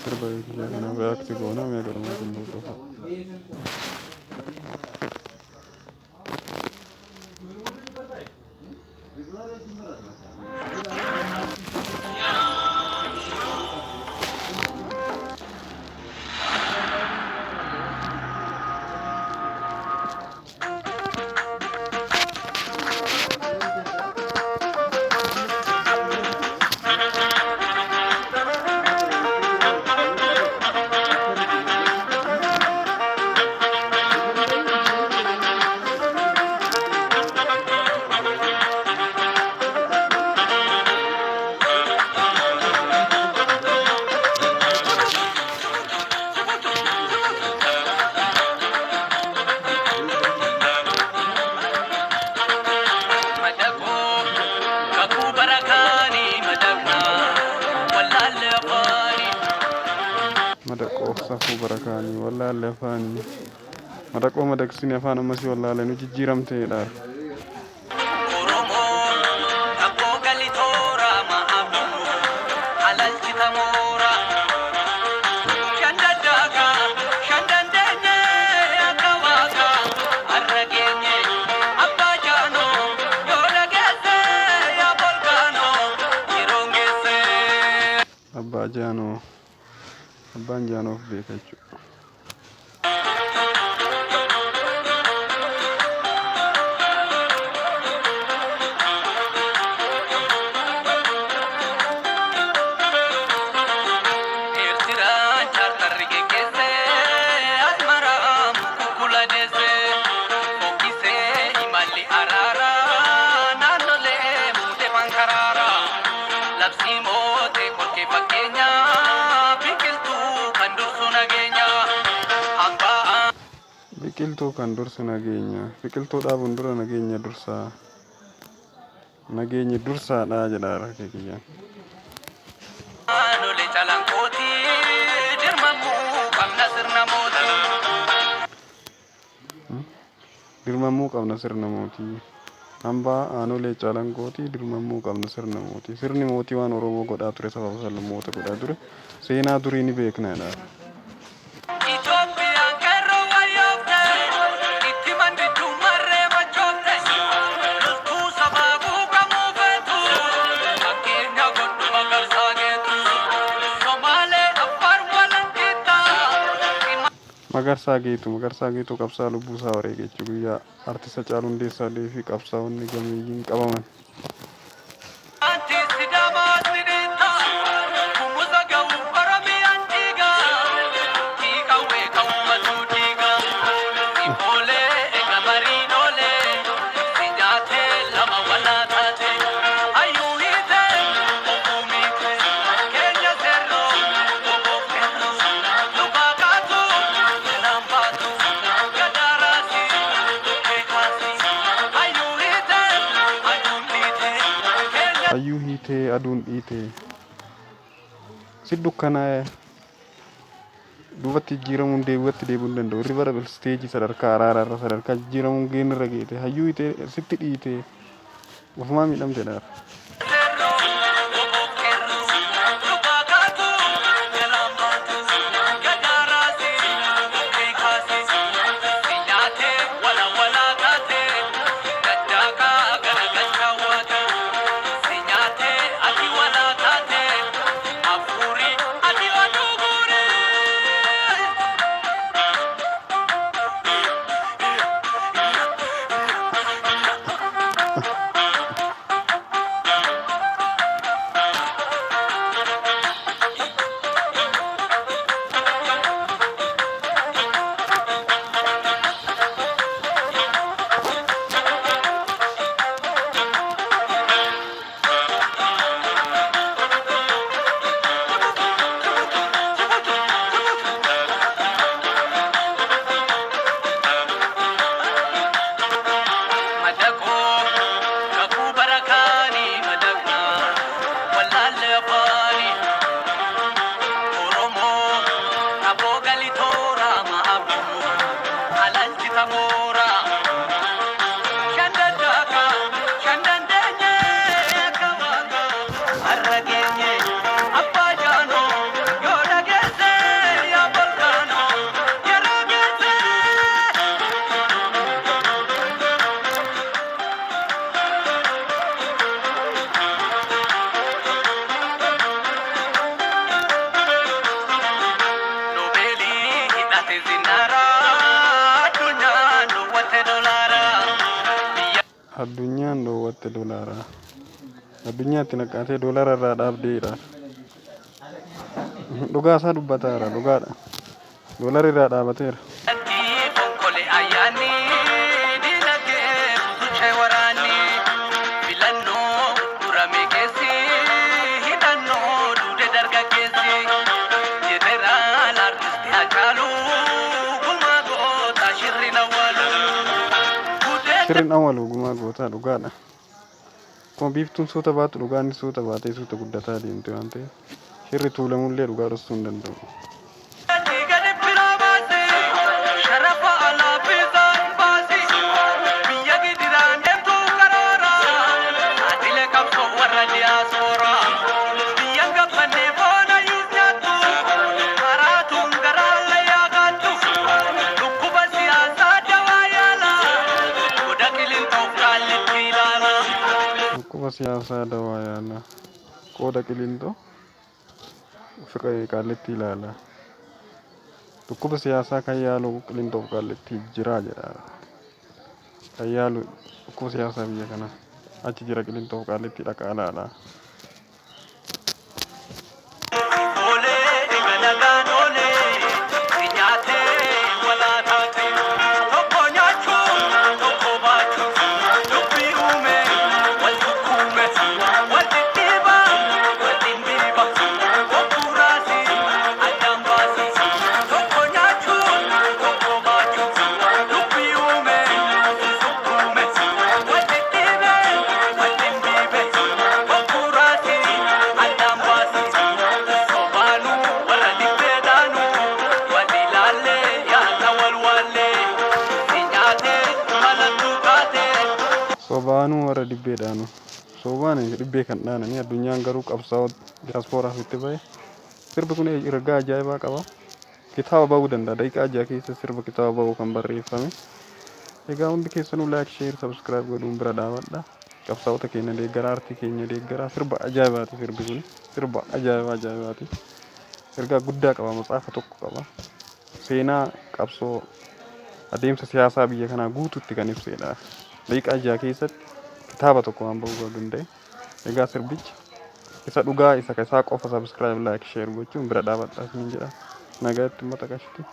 sirba biyya kana react goona mee garuma kun qofa. Madaqoo safuu barakaanii wallaalle afaanii madaqoo madaqsini afaan ammasii wallaalle nu jijjiiramteedha. Abbaa jaanoo abbaan jaanoof beeka jechuudha. Biqiltuu kan dursu nageenya biqiltuu dhaabuun dura nageenya dursaa nageenyi dursaadha jedha keekiyyaan. Dirmamuu qabna sirna mootii hambaa aanolee calanqootii dirmamuu qabna sirna mootii sirni mootii waan Oromoo godhaa ture sababa sablammoota godhaa ture seenaa durii ni beeknaadha. Magarsaa Geetuu qabsaa lubbuusaa wareegechuu guyyaa artista Haacaaluu Hundeessaa fi qabsaa'onni gameeyyiin qabaman. Hayyuu hiitee aduun dhiitee si dukkanaa'e duubatti jijjiiramuun deebi'atti deebi'uu hin danda'u. Irri bara isteejii sadarkaa araaraa irra sadarkaa jijjiiramuun geenye irra geete hayyuu hiitee sitti dhiitee ofumaa miidhamteedha. Addunyaan dhoowwatte doolaara. Addunyaatti naqatee doolara irraa dhaabdeedha. Dhugaa isaa dubbataara dhugaadha. Doolarri irraa dhaabateera. Sirriin awwaal ogumaa gootaa dhugaadha. Akkuma biiftuun suuta baatu dhugaan suuta baatee suuta guddataa deemte waan ta'eef shirri tuulamullee dhugaa dhoksuu hin danda'u. Dhukkuba siyaasaa dawaa yaala. Qooda qilintoo qaallitti ilaala. Dhukkuba siyaasaa kan yaalu qilintoof qaallitti jira jedha. Kan yaalu dhukkuba siyaasaa biyya kana achi jira qilintoof qaallitti dhaqaa ilaala. Sobaanuu warra dhibbeedhaanu. Sobaan dhibbee kan dhaananii addunyaan garuu qabsaa'oo diyaaspooraaf itti bahe. Sirbi kun ergaa ajaa'ibaa qaba. Kitaaba ba'uu danda'a. Daqiiqaa ja'a keessa sirba kitaaba ba'uu kan barreeffame. Egaa hundi keessanuu laayik, sheer, sabskiraayib godhuun bira dhaabadha. Qabsaa'ota keenya deeggaraa, aartii keenya deeggaraa. Sirba ajaa'ibaati sirbi kun. Sirba ajaa'ibaati. Ergaa guddaa qaba. Matsaafa tokko qaba. Seenaa qabsoo adeemsa siyaasaa biyya kanaa guutuutti kan ibsedha. Daqiiqaa ja'a keessatti kitaaba tokko waan ba'uu danda'e. Egaa sirbichi isa dhugaa isa qofa sabskiraayib, laayik, sheer gochuun bira dhaabadhaa isiniin jedha. Nagaatti uummata qashti.